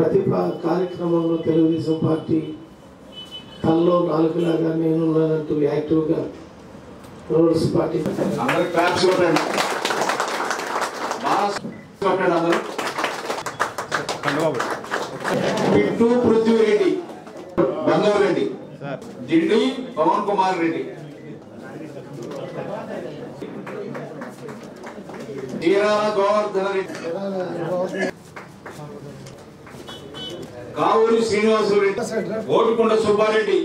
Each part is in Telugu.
ప్రతి కార్యక్రమంలో తెలుగుదేశం పార్టీ తల్లో నాలుగులాగా నేనున్నానంటూ యాక్టివ్గా రూల్స్ పార్టీ పిట్టు పృథ్వీరెడ్డి, బంగారెడ్డి, జిడ్డి పవన్ కుమార్ రెడ్డి, చీరాల గోవర్ధన రెడ్డి, కావూరి శ్రీనివాసరెడ్డి, ఓటికొండ సుబ్బారెడ్డి,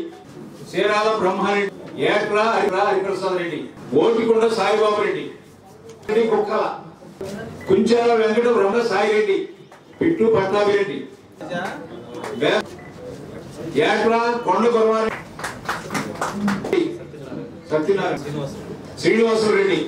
చీరాల బ్రహ్మారెడ్డి, ఏట్రా హరిప్రసాద్ రెడ్డి, ఓటికొండ సాయిబాబు రెడ్డి, కుక్కల కుంచాల వెంకట బ్రహ్మ సాయిరెడ్డి, పిట్టు పట్టాభిరెడ్డి, ఏట్రా కొండ కుర్మారెడ్డి, సత్యనారాయణ శ్రీనివాసరెడ్డి.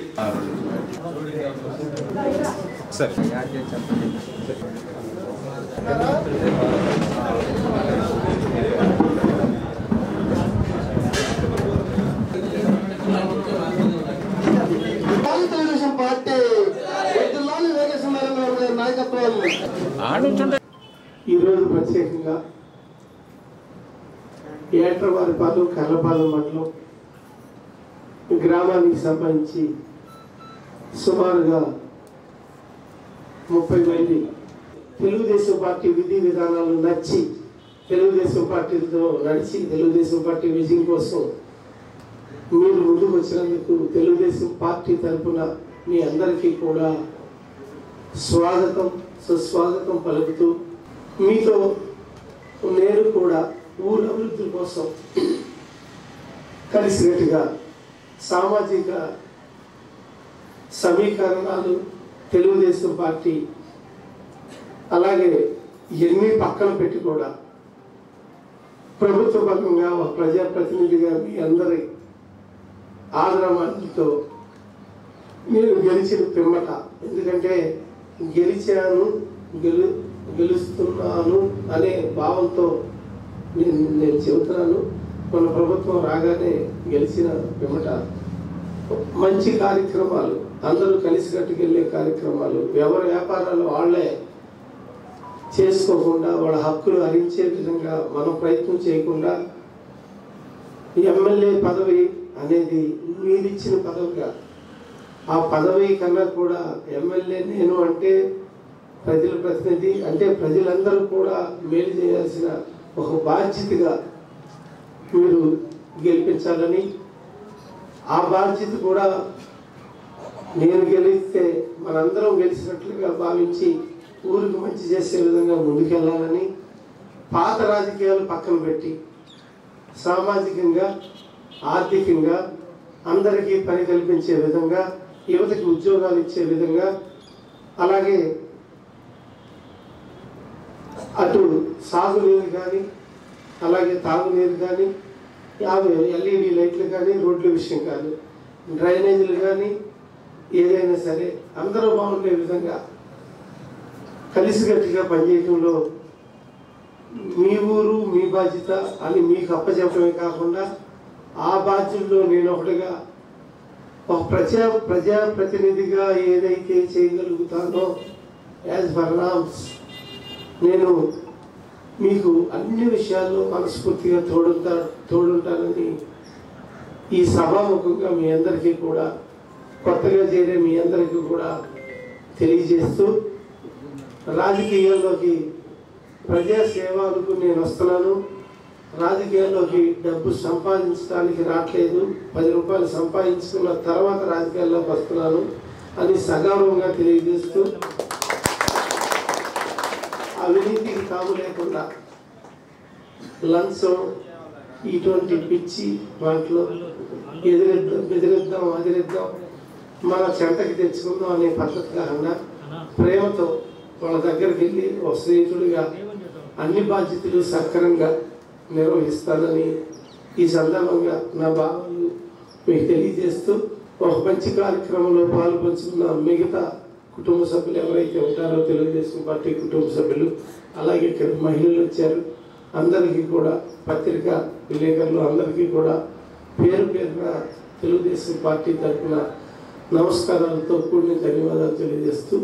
తెలుగుదేశం పార్టీ నాయకత్వాలు ఈరోజు ప్రత్యేకంగా ఏట్రవారిపాలెం కర్లపాలెం మండలం గ్రామానికి సంబంధించి సుమారుగా 30 మంది తెలుగుదేశం పార్టీ విధి విధానాలు నచ్చి తెలుగుదేశం పార్టీతో నడిచి తెలుగుదేశం పార్టీ విజయం కోసం మీరు ముందుకు వచ్చినందుకు తెలుగుదేశం పార్టీ తరఫున మీ అందరికీ కూడా స్వాగతం సుస్వాగతం పలుకుతూ మీతో నేను కూడా ఊరు అభివృద్ధి కోసం కలిసినట్టుగా సామాజిక సమీకరణాలు తెలుగుదేశం పార్టీ అలాగే ఎన్ని పక్కన పెట్టి కూడా ప్రభుత్వ పరంగా ప్రజాప్రతినిధిగా మీ అందరి ఆదరణతో నేను గెలిచిన పిమ్మట, ఎందుకంటే గెలుస్తున్నాను అనే భావంతో నేను చెబుతున్నాను. మన ప్రభుత్వం రాగానే గెలిచిన పిమ్మట మంచి కార్యక్రమాలు, అందరూ కలిసికట్టుకెళ్ళే కార్యక్రమాలు, ఎవరి వ్యాపారాలు వాళ్ళే చేసుకోకుండా వాళ్ళ హక్కులు హరించే విధంగా మనం ప్రయత్నం చేయకుండా ఎమ్మెల్యే పదవి అనేది మీరిచ్చిన పదవిగా, ఆ పదవి కన్నా కూడా ఎమ్మెల్యే నేను అంటే ప్రజల ప్రతినిధి అంటే ప్రజలందరూ కూడా మేలు చేయాల్సిన ఒక బాధ్యతగా మీరు గెలిపించాలని, ఆ బాధ్యత కూడా నేను గెలిస్తే మనందరం గెలిచినట్లుగా భావించి ఊరికి మంచి చేసే విధంగా ముందుకెళ్ళాలని, పాత రాజకీయాలు పక్కన పెట్టి సామాజికంగా ఆర్థికంగా అందరికీ పని కల్పించే విధంగా, యువతకి ఉద్యోగాలు ఇచ్చే విధంగా, అలాగే అటు సాగునీరు కానీ అలాగే తాగునీరు కానీ ఎల్ఈడి లైట్లు కానీ రోడ్ల విషయం కానీ డ్రైనేజీలు కానీ ఏదైనా సరే అందరూ బాగుండే విధంగా కలిసికట్టుగా పనిచేయడంలో మీ ఊరు మీ బాధ్యత అని మీకు అప్పచెప్పడమే కాకుండా ఆ బాధ్యతలో నేను ఒకటిగా ఒక ప్రజాప్రతినిధిగా ఏదైతే చేయగలుగుతానో యాజ్ పర్ నామ్స్ నేను మీకు అన్ని విషయాల్లో మనస్ఫూర్తిగా తోడుంటానని ఈ సభాముఖంగా మీ అందరికీ కూడా కొత్తగా చేరే మీ అందరికీ కూడా తెలియజేస్తూ, రాజకీయాల్లోకి ప్రజాసేవలకు నేను వస్తున్నాను. రాజకీయాల్లోకి డబ్బు సంపాదించడానికి రావట్లేదు, 10 రూపాయలు సంపాదించుకున్న తర్వాత రాజకీయాల్లోకి వస్తున్నాను అని సగౌరవంగా తెలియజేస్తూ, అవినీతికి తాము లేకుండా లంచం ఇటువంటి పిచ్చి వాటిలో బెదిరిద్దాం అదిరిద్దాం మన చెంతకి తెచ్చుకుందాం అనే పద్ధతి కాకుండా ప్రేమతో వాళ్ళ దగ్గరికి వెళ్ళి ఒక స్నేహితుడిగా అన్ని బాధ్యతలు సక్రమంగా నిర్వహిస్తానని ఈ సందర్భంగా నా భావాలు మీకు తెలియజేస్తూ, ఒక మంచి కార్యక్రమంలో పాల్పంచుకున్న మిగతా కుటుంబ సభ్యులు ఎవరైతే ఉంటారో తెలుగుదేశం పార్టీ కుటుంబ సభ్యులు, అలాగే ఇక్కడ మహిళలు వచ్చారు, అందరికీ కూడా పత్రికా విలేకరులు అందరికీ కూడా పేరు పేరున తెలుగుదేశం పార్టీ తరఫున నమస్కారాలతో కూడిన ధన్యవాదాలు తెలియజేస్తూ